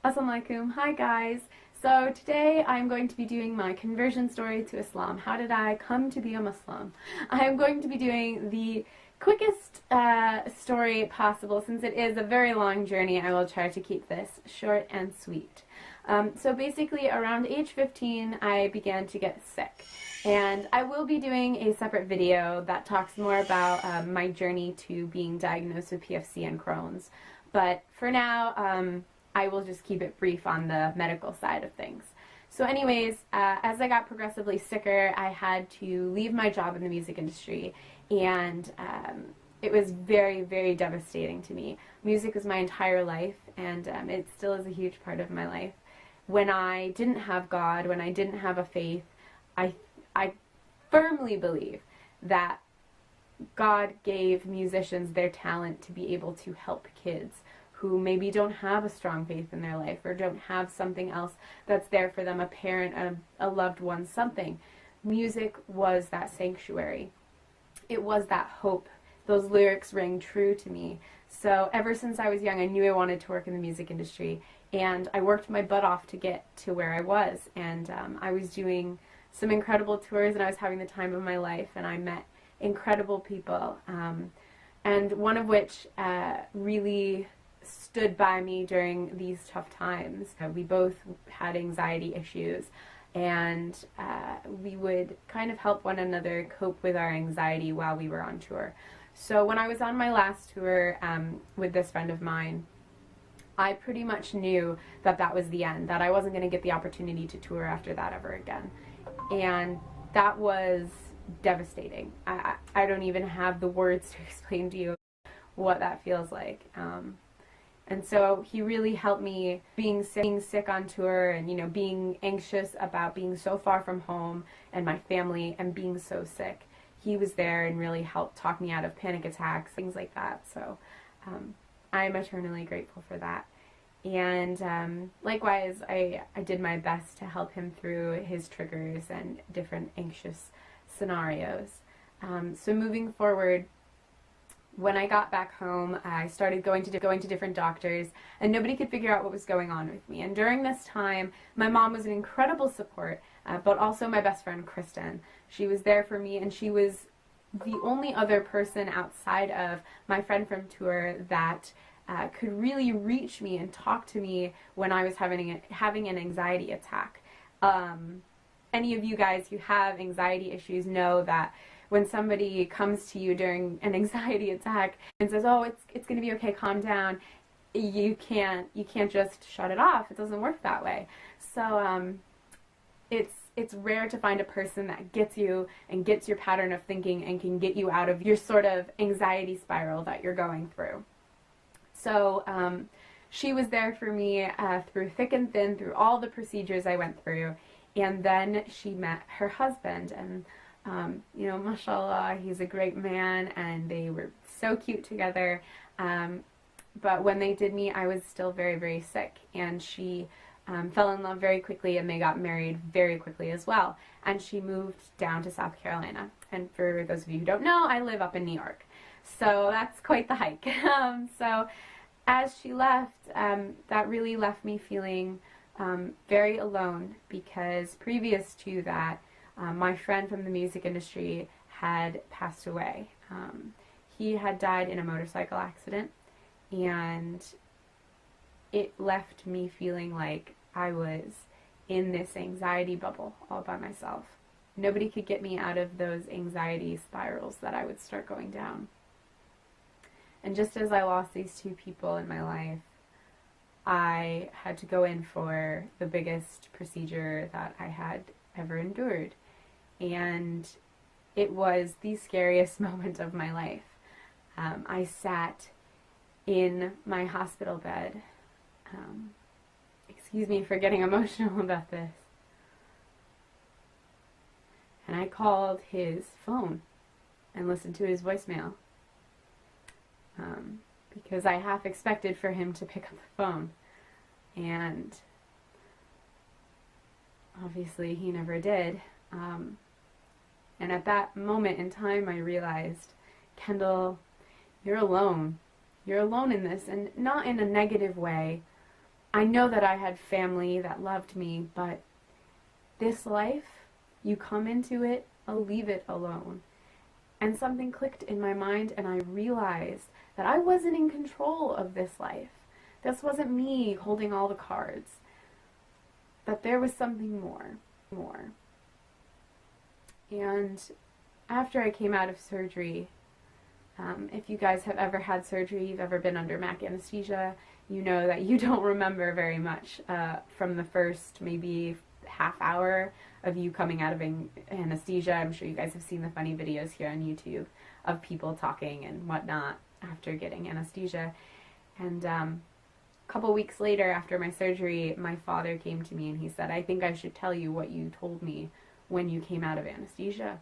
Assalamu alaikum. Hi guys. So today I'm going to be doing my conversion story to Islam. How did I come to be a Muslim? I am going to be doing the quickest story possible. Since it is a very long journey, I will try to keep this short and sweet. So basically around age 15 I began to get sick. And I will be doing a separate video that talks more about my journey to being diagnosed with PFC and Crohn's. But for now, I will just keep it brief on the medical side of things. So anyways, as I got progressively sicker, I had to leave my job in the music industry, and it was very, very devastating to me. Music was my entire life, and it still is a huge part of my life. When I didn't have God, when I didn't have a faith, I firmly believe that God gave musicians their talent to be able to help kids who maybe don't have a strong faith in their life or don't have something else that's there for them, a parent, a loved one, something. Music was that sanctuary. It was that hope. Those lyrics rang true to me. So ever since I was young, I knew I wanted to work in the music industry, and I worked my butt off to get to where I was. And I was doing some incredible tours, and I was having the time of my life, and I met incredible people, and one of which really stood by me during these tough times. We both had anxiety issues, and we would kind of help one another cope with our anxiety while we were on tour. So when I was on my last tour with this friend of mine, I pretty much knew that that was the end, that I wasn't going to get the opportunity to tour after that ever again. And that was devastating. I don't even have the words to explain to you what that feels like. And so he really helped me being sick on tour, and being anxious about being so far from home and my family and being so sick. He was there and really helped talk me out of panic attacks, things like that. So I'm eternally grateful for that. And likewise, I did my best to help him through his triggers and different anxious scenarios. So moving forward, when I got back home, I started going to different doctors, and nobody could figure out what was going on with me. And during this time, my mom was an incredible support, but also my best friend, Kristen. She was there for me, and she was the only other person outside of my friend from tour that could really reach me and talk to me when I was having an anxiety attack. Any of you guys who have anxiety issues know that when somebody comes to you during an anxiety attack and says, "Oh, it's going to be okay, calm down," you can't just shut it off. It doesn't work that way. So it's rare to find a person that gets you and gets your pattern of thinking and can get you out of your sort of anxiety spiral that you're going through. So she was there for me through thick and thin, through all the procedures I went through. And then she met her husband, and mashallah, he's a great man, and they were so cute together. But when they did meet, I was still very, very sick, and she fell in love very quickly, and they got married very quickly as well. And she moved down to South Carolina. And for those of you who don't know, I live up in New York. So that's quite the hike. So as she left, that really left me feeling very alone, because previous to that, my friend from the music industry had passed away. He had died in a motorcycle accident, and it left me feeling like I was in this anxiety bubble all by myself. Nobody could get me out of those anxiety spirals that I would start going down. And just as I lost these two people in my life, I had to go in for the biggest procedure that I had ever endured. And it was the scariest moment of my life. I sat in my hospital bed. Excuse me for getting emotional about this. And I called his phone and listened to his voicemail. Because I half expected for him to pick up the phone. And obviously he never did. And at that moment in time I realized, Kendall, you're alone. You're alone in this, and not in a negative way, I know that I had family that loved me, but this life, you come into it, I'll leave it alone. And something clicked in my mind, and I realized that I wasn't in control of this life. This wasn't me holding all the cards. That there was something more. And after I came out of surgery, if you guys have ever had surgery, you've ever been under MAC anesthesia, you know that you don't remember very much from the first maybe half hour of you coming out of anesthesia. I'm sure you guys have seen the funny videos here on YouTube of people talking and whatnot after getting anesthesia. And a couple weeks later, after my surgery, my father came to me and he said, "I think I should tell you what you told me when you came out of anesthesia."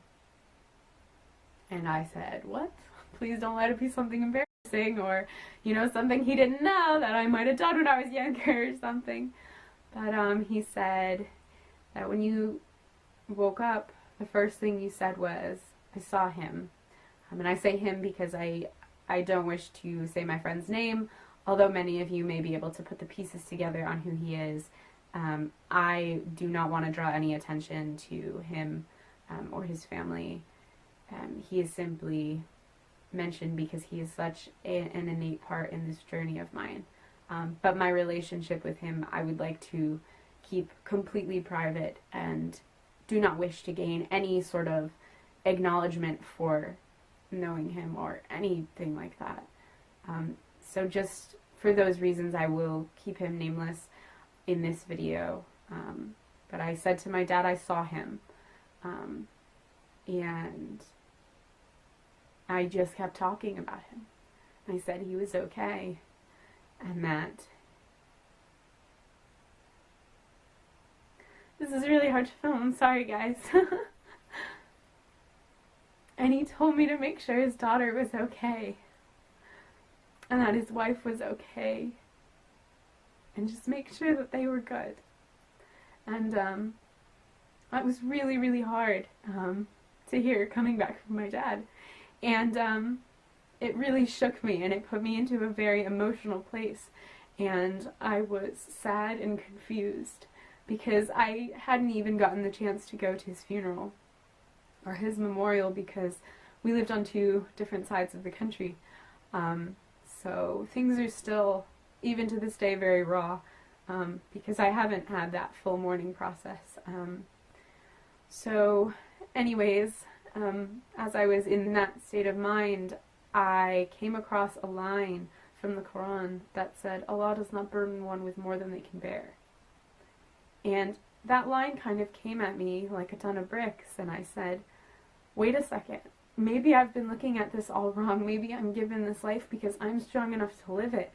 And I said, "What? Please don't let it be something embarrassing or, you know, something he didn't know that I might have done when I was younger or something." But he said that when you woke up, the first thing you said was, "I saw him." And I say him because I don't wish to say my friend's name, although many of you may be able to put the pieces together on who he is. I do not want to draw any attention to him or his family. He is simply mentioned because he is such an innate part in this journey of mine. But my relationship with him, I would like to keep completely private and do not wish to gain any sort of acknowledgement for knowing him or anything like that. So just for those reasons, I will keep him nameless in this video. But I said to my dad I saw him. And I just kept talking about him. I said he was okay, and that this is really hard to film. I'm sorry, guys. And he told me to make sure his daughter was okay, and that his wife was okay, and just make sure that they were good. And that was really, really hard to hear coming back from my dad. And it really shook me, and it put me into a very emotional place. And I was sad and confused because I hadn't even gotten the chance to go to his funeral or his memorial because we lived on two different sides of the country. So things are still, even to this day, very raw because I haven't had that full mourning process. So anyways, as I was in that state of mind, I came across a line from the Quran that said, "Allah does not burden one with more than they can bear." And that line kind of came at me like a ton of bricks, and I said, wait a second, maybe I've been looking at this all wrong. Maybe I'm given this life because I'm strong enough to live it,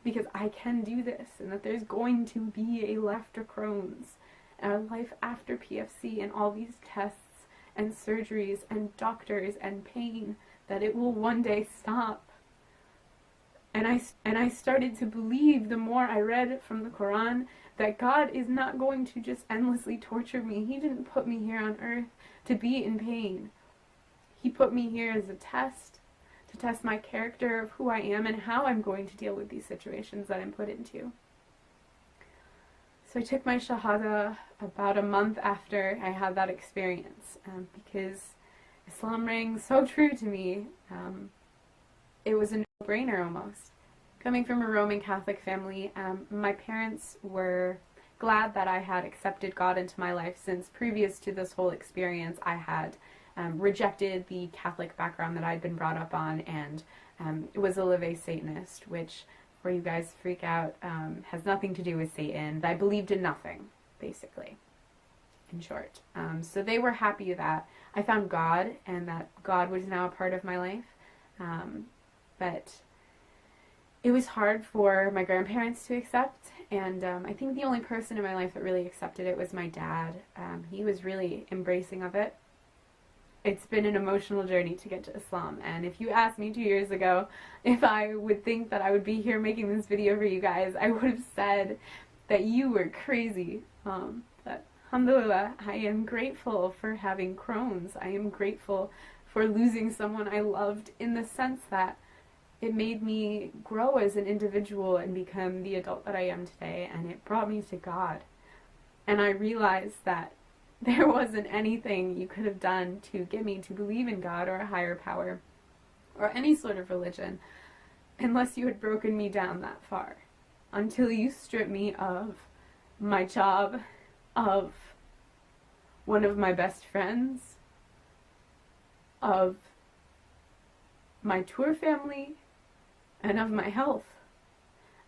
because I can do this, and that there's going to be a life after Crohn's, and a life after PFC, and all these tests and surgeries and doctors and pain, that it will one day stop. And I started to believe, the more I read from the Quran, that God is not going to just endlessly torture me. He didn't put me here on earth to be in pain. He put me here as a test, to test my character of who I am and how I'm going to deal with these situations that I'm put into. So I took my Shahada about a month after I had that experience, because Islam rang so true to me. It was a no-brainer almost. Coming from a Roman Catholic family, my parents were glad that I had accepted God into my life, since previous to this whole experience I had rejected the Catholic background that I'd been brought up on, and was a Live Satanist, which, before you guys freak out, has nothing to do with Satan. I believed in nothing, basically, in short. So they were happy that I found God, and that God was now a part of my life. But it was hard for my grandparents to accept, and I think the only person in my life that really accepted it was my dad. He was really embracing of it. It's been an emotional journey to get to Islam, and if you asked me 2 years ago if I would think that I would be here making this video for you guys, I would have said that you were crazy. But alhamdulillah, I am grateful for having Crohn's. I am grateful for losing someone I loved, in the sense that it made me grow as an individual and become the adult that I am today, and it brought me to God. And I realized that there wasn't anything you could have done to get me to believe in God or a higher power or any sort of religion unless you had broken me down that far, until you stripped me of my job, of one of my best friends, of my tour family, and of my health.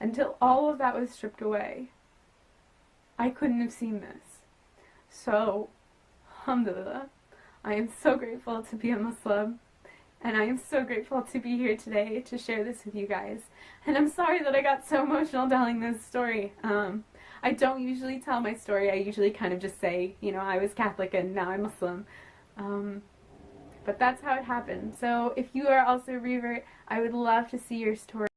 Until all of that was stripped away, I couldn't have seen this. So, alhamdulillah, I am so grateful to be a Muslim, and I am so grateful to be here today to share this with you guys. And I'm sorry that I got so emotional telling this story. I don't usually tell my story. I usually kind of just say, you know, I was Catholic and now I'm Muslim. But that's how it happened. So if you are also a revert, I would love to see your story.